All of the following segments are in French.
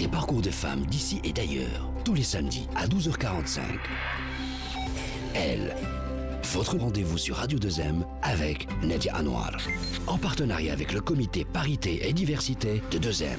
Des parcours de femmes d'ici et d'ailleurs, tous les samedis à 12h45. Elle, votre rendez-vous sur Radio 2M avec Nadia Anwar, en partenariat avec le comité Parité et Diversité de 2M.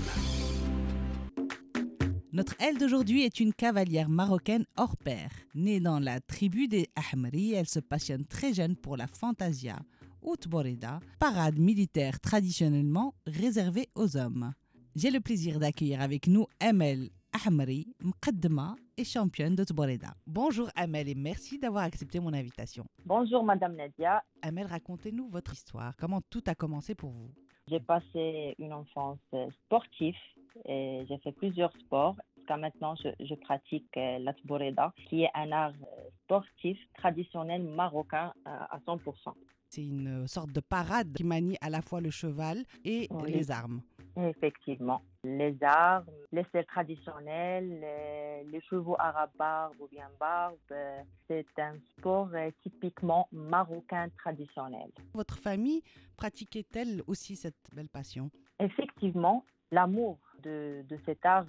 Notre elle d'aujourd'hui est une cavalière marocaine hors pair. Née dans la tribu des Ahmri, elle se passionne très jeune pour la fantasia ou Tboreda, parade militaire traditionnellement réservée aux hommes. J'ai le plaisir d'accueillir avec nous Amel Ahmri, mqaddama et championne de Tboreda. Bonjour Amel et merci d'avoir accepté mon invitation. Bonjour Madame Nadia. Amel, racontez-nous votre histoire. Comment tout a commencé pour vous? J'ai passé une enfance sportive et j'ai fait plusieurs sports. Jusqu'à maintenant, je pratique la Tboreda, qui est un art sportif traditionnel marocain à 100%. C'est une sorte de parade qui manie à la fois le cheval et les armes. Effectivement. Les armes, les selles traditionnelles, les chevaux arabes barbes ou bien barbes, c'est un sport typiquement marocain traditionnel. Votre famille pratiquait-elle aussi cette belle passion? Effectivement, l'amour de cet art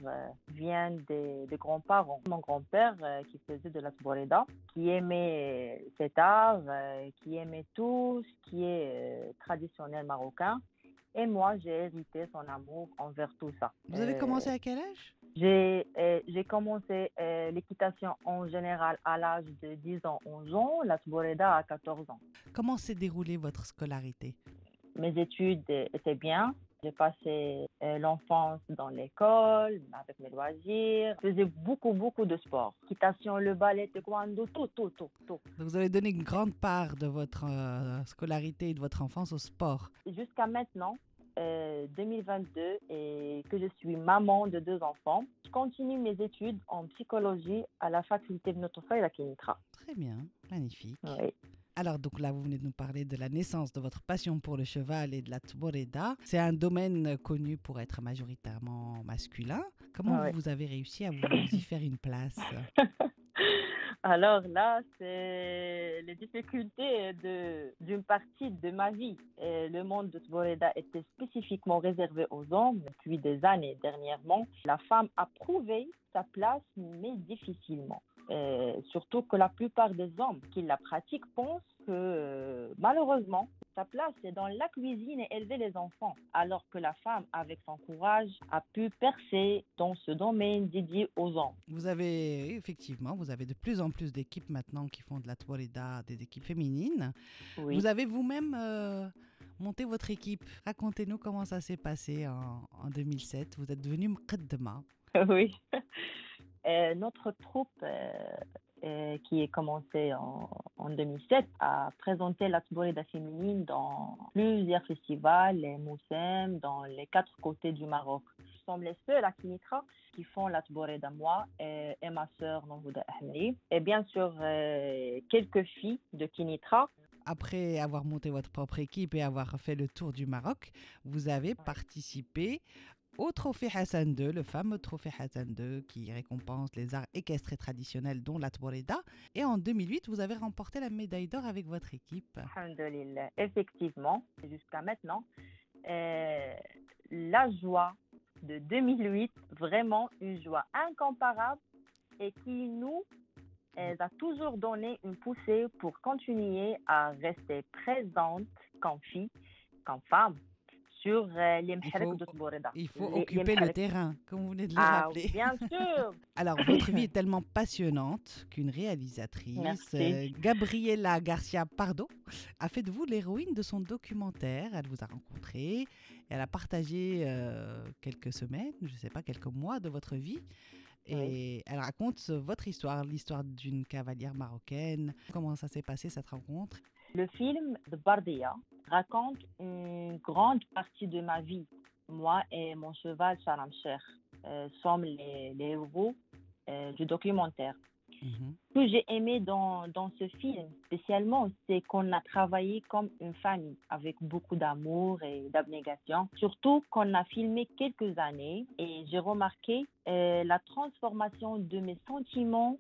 vient des grands-parents. Mon grand-père qui faisait de la Tboreda, qui aimait cet art, qui aimait tout ce qui est traditionnel marocain. Et moi, j'ai hérité son amour envers tout ça. Vous avez commencé à quel âge? J'ai commencé l'équitation en général à l'âge de 10 ans, 11 ans, la Tboreda à 14 ans. Comment s'est déroulée votre scolarité? Mes études étaient bien. J'ai passé l'enfance dans l'école, avec mes loisirs. Je faisais beaucoup de sport. Équitation, le ballet, taekwondo, tout. Vous avez donné une grande part de votre scolarité et de votre enfance au sport. Jusqu'à maintenant, 2022, et que je suis maman de 2 enfants, je continue mes études en psychologie à la faculté de Notfa et la Kénitra. Très bien, magnifique. Oui. Alors, donc là, vous venez de nous parler de la naissance de votre passion pour le cheval et de la Tboreda. C'est un domaine connu pour être majoritairement masculin. Comment vous avez réussi à vous y faire une place? Alors là, c'est les difficultés d'une partie de ma vie. Et le monde de Tboreda était spécifiquement réservé aux hommes depuis des années. Dernièrement, la femme a prouvé sa place, mais difficilement. Surtout que la plupart des hommes qui la pratiquent pensent que malheureusement, sa place est dans la cuisine et élever les enfants, alors que la femme, avec son courage, a pu percer dans ce domaine dédié aux hommes. Vous avez de plus en plus d'équipes maintenant qui font de la Tboreda, des équipes féminines. Oui. Vous avez vous-même monté votre équipe. Racontez-nous comment ça s'est passé en 2007. Vous êtes devenue mqaddama. Oui. Notre troupe qui est commencée en 2007 a présenté la Tboreda féminine dans plusieurs festivals, les Moussem, dans les 4 côtés du Maroc. Nous sommes les seuls à Kénitra qui font la Tboreda, moi et ma sœur Nahouda Ahmri. Et bien sûr, quelques filles de Kénitra. Après avoir monté votre propre équipe et avoir fait le tour du Maroc, vous avez participé au Trophée Hassan II, le fameux Trophée Hassan II qui récompense les arts équestres et traditionnels dont la Tboreda. Et en 2008, vous avez remporté la médaille d'or avec votre équipe. Alhamdulillah. Effectivement, jusqu'à maintenant, la joie de 2008, vraiment une joie incomparable et qui nous a toujours donné une poussée pour continuer à rester présente comme fille, comme femme, sur les mhalik de Tboreda. Il faut occuper le terrain, comme vous venez de le rappeler. Bien sûr. Alors, votre vie est tellement passionnante qu'une réalisatrice, Gabriela Garcia Pardo, a fait de vous l'héroïne de son documentaire. Elle vous a rencontré, elle a partagé quelques semaines, je ne sais pas, quelques mois de votre vie. Et elle raconte votre histoire, l'histoire d'une cavalière marocaine. Comment ça s'est passé, cette rencontre? Le film de Bardia raconte une grande partie de ma vie. Moi et mon cheval Charamcher sommes les héros du documentaire. Ce que j'ai aimé dans ce film, spécialement, c'est qu'on a travaillé comme une famille, avec beaucoup d'amour et d'abnégation. Surtout qu'on a filmé quelques années et j'ai remarqué la transformation de mes sentiments,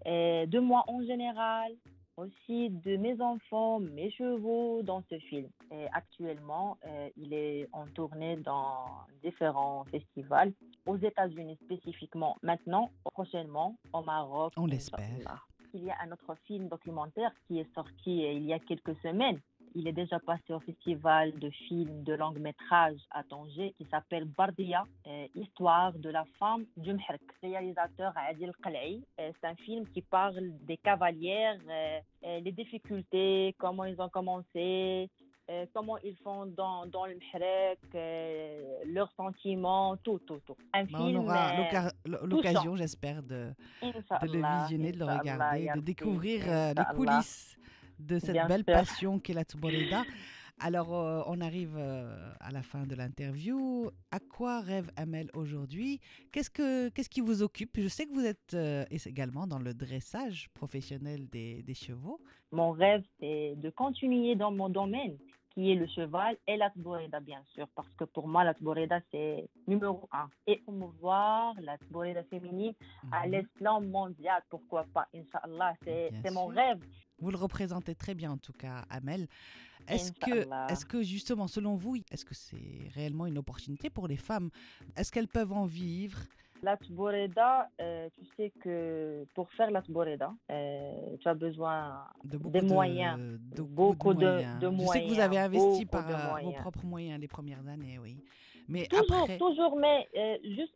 de moi en général, aussi de mes enfants, mes chevaux dans ce film. Et actuellement, il est en tournée dans différents festivals, aux États-Unis spécifiquement maintenant, prochainement au Maroc. On l'espère. Inch'Allah. Il y a un autre film documentaire qui est sorti il y a quelques semaines. Il est déjà passé au festival de films de long métrage à Tanger qui s'appelle Bardia, histoire de la femme du Mhrek. Réalisateur Adil Qal'i. C'est un film qui parle des cavalières, les difficultés, comment ils ont commencé, comment ils font dans le Mhrek, leurs sentiments, tout. Un On film aura l'occasion, touchant. j'espère, de le Inch'Allah, visionner, de le Inch'Allah, regarder, ya de Rabbi, découvrir les Inch'Allah. coulisses de cette Bien belle sûr. passion qu'est la Tboreda. Alors, on arrive à la fin de l'interview. À quoi rêve Amel aujourd'hui? Qu'est-ce qui vous occupe? Je sais que vous êtes également dans le dressage professionnel des chevaux. Mon rêve, c'est de continuer dans mon domaine, qui est le cheval et la tboreda, bien sûr, parce que pour moi, la tboreda, c'est numéro un. Et promouvoir la tboreda féminine à Mhm. l'islam mondial, pourquoi pas, Inch'Allah, Bien c'est mon sûr. rêve, Vous le représentez très bien, en tout cas, Amel. Inch'Allah. Est-ce que justement, selon vous, est-ce que c'est réellement une opportunité pour les femmes? Est-ce qu'elles peuvent en vivre? La tboreda, tu sais que pour faire la tboreda, tu as besoin De des moyens, beaucoup de Je sais que vous avez moyens, investi beaucoup de par vos moyens. propres moyens les premières années, oui. Mais Toujours, après, toujours, mais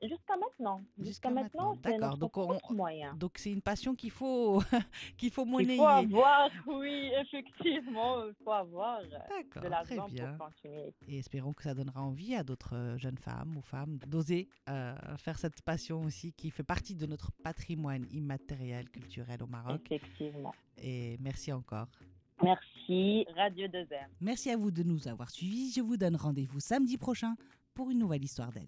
jusqu'à maintenant. jusqu'à maintenant, C'est d'accord. notre propre moyen. Donc c'est une passion qu'il faut qu'il faut Il faut monnayer. avoir, oui, effectivement, il faut avoir de D'accord, très l'argent bien. pour continuer. Et espérons que ça donnera envie à d'autres jeunes femmes ou femmes d'oser faire cette passion aussi qui fait partie de notre patrimoine immatériel culturel au Maroc. Effectivement. Et merci encore. Merci, Radio 2M. Merci à vous de nous avoir suivis. Je vous donne rendez-vous samedi prochain pour une nouvelle histoire d'elle.